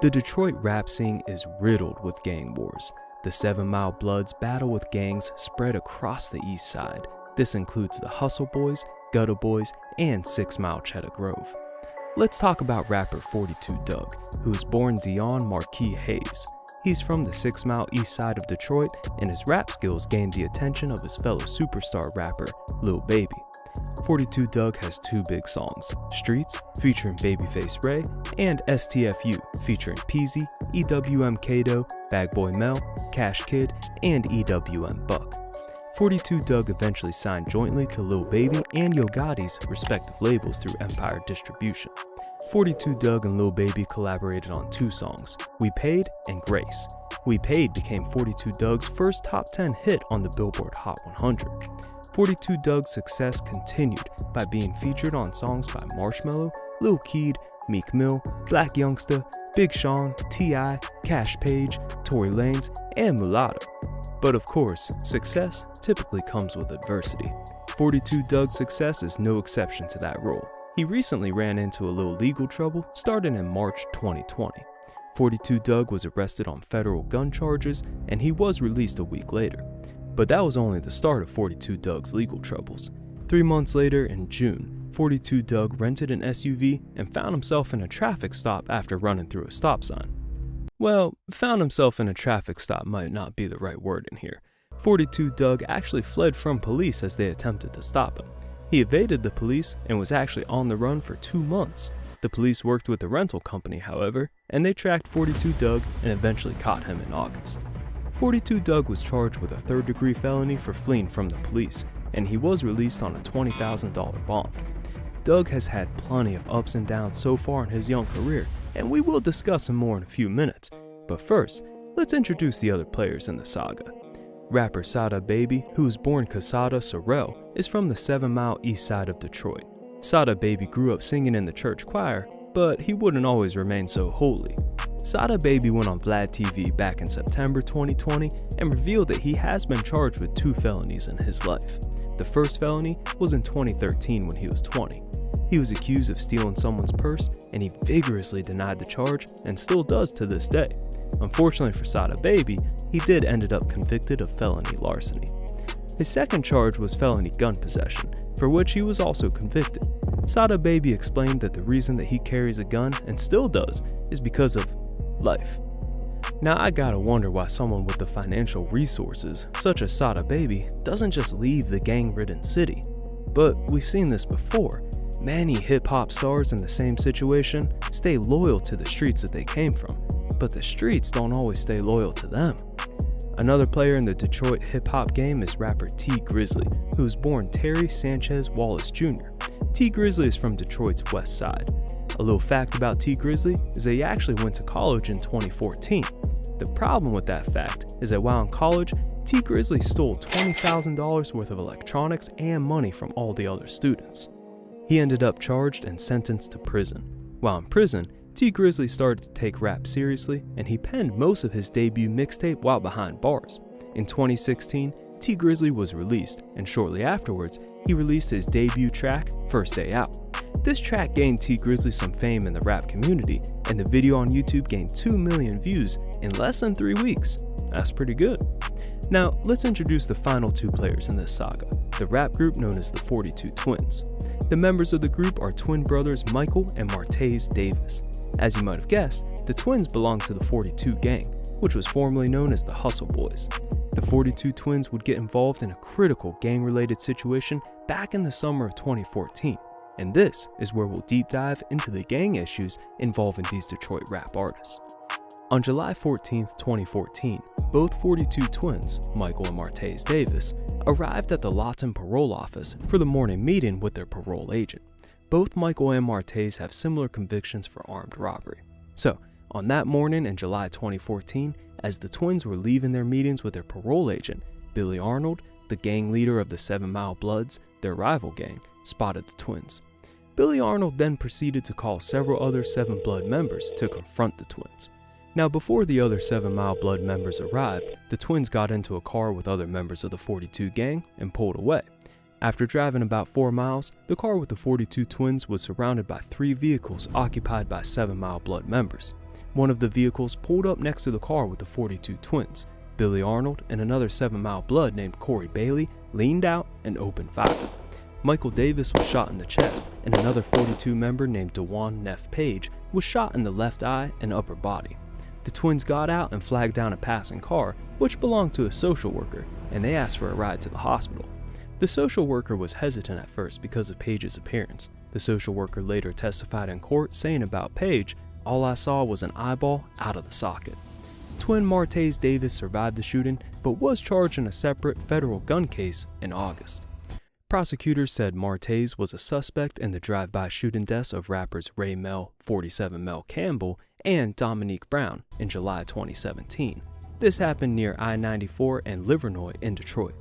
The Detroit rap scene is riddled with gang wars. The 7 Mile Bloods battle with gangs spread across the east side. This includes the Hustle Boys, Gutter Boys, and 6 Mile Cheddar Grove. Let's talk about rapper 42 Dugg, who was born Dion Marquis Hayes. He's from the 6 Mile east side of Detroit, and his rap skills gained the attention of his fellow superstar rapper, Lil Baby. 42 Dugg has 2 big songs, Streets, featuring Babyface Ray, and STFU, featuring Peasy, EWM Kato, Bag Boy Mel, Cash Kid, and EWM Buck. 42 Dugg eventually signed jointly to Lil Baby and Yo Gotti's respective labels through Empire Distribution. 42 Dugg and Lil Baby collaborated on 2 songs, We Paid and Grace. We Paid became 42 Dugg's first top 10 hit on the Billboard Hot 100. 42 Dugg's success continued by being featured on songs by Marshmello, Lil Keed, Meek Mill, Black Youngsta, Big Sean, T.I., Cash Page, Tory Lanez, and Mulatto. But of course, success typically comes with adversity. 42 Dugg's success is no exception to that rule. He recently ran into a little legal trouble starting in March 2020. 42 Dugg was arrested on federal gun charges and he was released a week later. But that was only the start of 42 Dugg's legal troubles. 3 months later, in June, 42 Dugg rented an SUV and found himself in a traffic stop after running through a stop sign. Well, found himself in a traffic stop might not be the right word in here. 42 Dugg actually fled from police as they attempted to stop him. He evaded the police and was actually on the run for 2 months. The police worked with the rental company, however, and they tracked 42 Dugg and eventually caught him in August. 42 Dugg was charged with a 3rd-degree felony for fleeing from the police, and he was released on a $20,000 bond. Dugg has had plenty of ups and downs so far in his young career, and we will discuss him more in a few minutes. But first, let's introduce the other players in the saga. Rapper Sada Baby, who was born Quesada Sorrell, is from the 7 Mile east side of Detroit. Sada Baby grew up singing in the church choir, but he wouldn't always remain so holy. Sada Baby went on Vlad TV back in September 2020 and revealed that he has been charged with 2 felonies in his life. The first felony was in 2013 when he was 20. He was accused of stealing someone's purse and he vigorously denied the charge and still does to this day. Unfortunately for Sada Baby, he did end up convicted of felony larceny. His second charge was felony gun possession, for which he was also convicted. Sada Baby explained that the reason that he carries a gun and still does is because of life. Now I gotta wonder why someone with the financial resources, such as Sada Baby, doesn't just leave the gang-ridden city. But we've seen this before. Many hip-hop stars in the same situation stay loyal to the streets that they came from, but the streets don't always stay loyal to them. Another player in the Detroit hip-hop game is rapper T Grizzly, who was born Terry Sanchez Wallace Jr. T Grizzly is from Detroit's west side. A little fact about T Grizzly is that he actually went to college in 2014. The problem with that fact is that while in college, T Grizzly stole $20,000 worth of electronics and money from all the other students. He ended up charged and sentenced to prison. While in prison, T Grizzly started to take rap seriously and he penned most of his debut mixtape while behind bars. In 2016, T Grizzly was released and shortly afterwards, he released his debut track, First Day Out. This track gained T Grizzly some fame in the rap community, and the video on YouTube gained 2 million views in less than 3 weeks. That's pretty good. Now, let's introduce the final 2 players in this saga, the rap group known as the 42 Twins. The members of the group are twin brothers Michael and Martez Davis. As you might have guessed, the twins belong to the 42 gang, which was formerly known as the Hustle Boys. The 42 Twins would get involved in a critical gang-related situation back in the summer of 2014. And this is where we'll deep dive into the gang issues involving these Detroit rap artists. On July 14, 2014, both 42 twins, Michael and Martez Davis, arrived at the Lawton parole office for the morning meeting with their parole agent. Both Michael and Martez have similar convictions for armed robbery. So, on that morning in July 2014, as the twins were leaving their meetings with their parole agent, Billy Arnold, the gang leader of the 7 Mile Bloods, their rival gang, spotted the twins. Billy Arnold then proceeded to call several other 7 Blood members to confront the twins. Now, before the other 7 Mile Blood members arrived, the twins got into a car with other members of the 42 gang and pulled away. After driving about 4 miles, the car with the 42 twins was surrounded by 3 vehicles occupied by 7 Mile Blood members. One of the vehicles pulled up next to the car with the 42 twins. Billy Arnold and another 7 Mile Blood named Corey Bailey leaned out and opened fire. Michael Davis was shot in the chest, and another 42 member named DeJuan Neff Page was shot in the left eye and upper body. The twins got out and flagged down a passing car, which belonged to a social worker, and they asked for a ride to the hospital. The social worker was hesitant at first because of Page's appearance. The social worker later testified in court saying about Page, "All I saw was an eyeball out of the socket." Twin Martaze Davis survived the shooting, but was charged in a separate federal gun case in August. Prosecutors said Martaze was a suspect in the drive-by shooting deaths of rappers Ray Mel, 47 Mel Campbell, and Dominique Brown in July 2017. This happened near I-94 and Livernois in Detroit.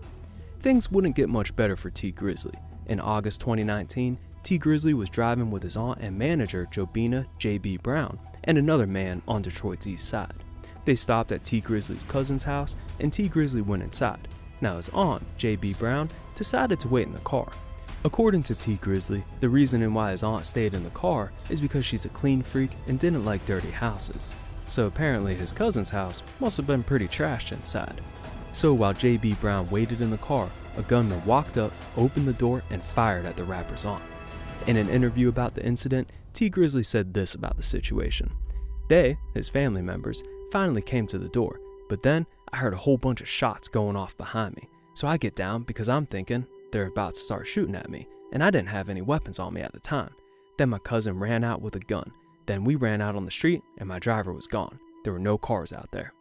Things wouldn't get much better for T Grizzly. In August 2019, T Grizzly was driving with his aunt and manager Jobina J.B. Brown and another man on Detroit's east side. They stopped at T Grizzly's cousin's house, and T Grizzly went inside. Now his aunt, J.B. Brown, decided to wait in the car. According to T Grizzly, the reasoning why his aunt stayed in the car is because she's a clean freak and didn't like dirty houses. So apparently his cousin's house must have been pretty trashed inside. So while J.B. Brown waited in the car, a gunman walked up, opened the door, and fired at the rapper's aunt. In an interview about the incident, T Grizzly said this about the situation. They, his family members, finally came to the door, but then I heard a whole bunch of shots going off behind me. So I get down because I'm thinking they're about to start shooting at me, and I didn't have any weapons on me at the time. Then my cousin ran out with a gun. Then we ran out on the street and my driver was gone. There were no cars out there.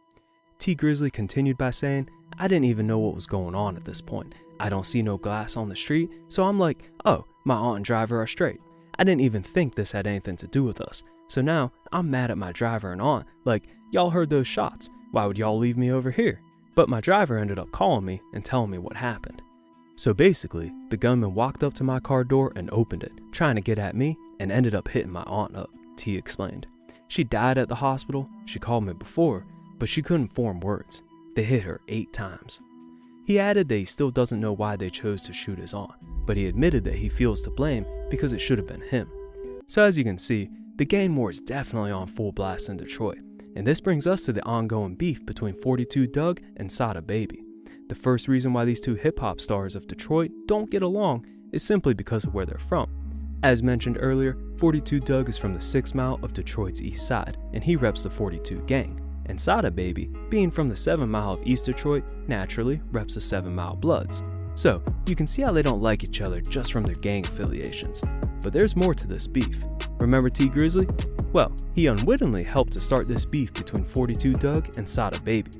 T Grizzly continued by saying, "I didn't even know what was going on at this point. I don't see no glass on the street, so I'm like, oh, my aunt and driver are straight. I didn't even think this had anything to do with us. So now I'm mad at my driver and aunt, like, y'all heard those shots. Why would y'all leave me over here?" But my driver ended up calling me and telling me what happened. So basically, the gunman walked up to my car door and opened it, trying to get at me, and ended up hitting my aunt up, T explained. She died at the hospital. She called me before, but she couldn't form words. They hit her 8 times. He added that he still doesn't know why they chose to shoot his aunt, but he admitted that he feels to blame because it should have been him. So as you can see, the gang war is definitely on full blast in Detroit, and this brings us to the ongoing beef between 42 Dugg and Sada Baby. The first reason why these two hip-hop stars of Detroit don't get along is simply because of where they're from. As mentioned earlier, 42 Dugg is from the 6 Mile of Detroit's east side, and he reps the 42 gang. And Sada Baby, being from the 7 Mile of East Detroit, naturally reps the 7 Mile Bloods. So, you can see how they don't like each other just from their gang affiliations. But there's more to this beef. Remember T Grizzly? Well, he unwittingly helped to start this beef between 42 Dugg and Sada Baby.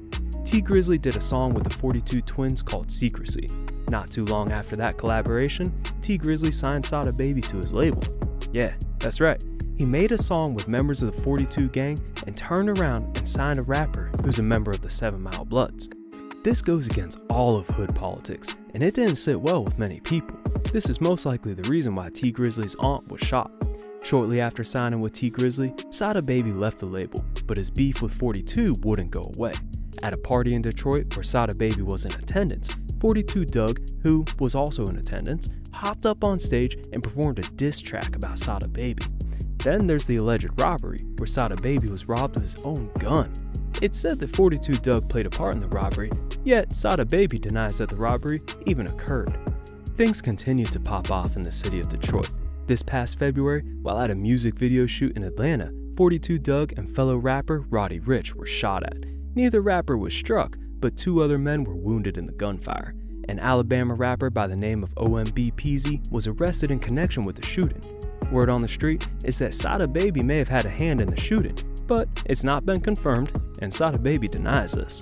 T Grizzly did a song with the 42 twins called Secrecy. Not too long after that collaboration, T Grizzly signed Sada Baby to his label. Yeah, that's right. He made a song with members of the 42 gang and turned around and signed a rapper who's a member of the 7 Mile Bloods. This goes against all of hood politics, and it didn't sit well with many people. This is most likely the reason why T Grizzly's aunt was shot. Shortly after signing with T Grizzly, Sada Baby left the label, but his beef with 42 wouldn't go away. At a party in Detroit where Sada Baby was in attendance, 42 Dugg, who was also in attendance, hopped up on stage and performed a diss track about Sada Baby. Then there's the alleged robbery, where Sada Baby was robbed of his own gun. It's said that 42 Dugg played a part in the robbery, yet Sada Baby denies that the robbery even occurred. Things continued to pop off in the city of Detroit. This past February, while at a music video shoot in Atlanta, 42 Dugg and fellow rapper Roddy Ricch were shot at. Neither rapper was struck, but 2 other men were wounded in the gunfire. An Alabama rapper by the name of OMB Peasy was arrested in connection with the shooting. Word on the street is that Sada Baby may have had a hand in the shooting, but it's not been confirmed, and Sada Baby denies this.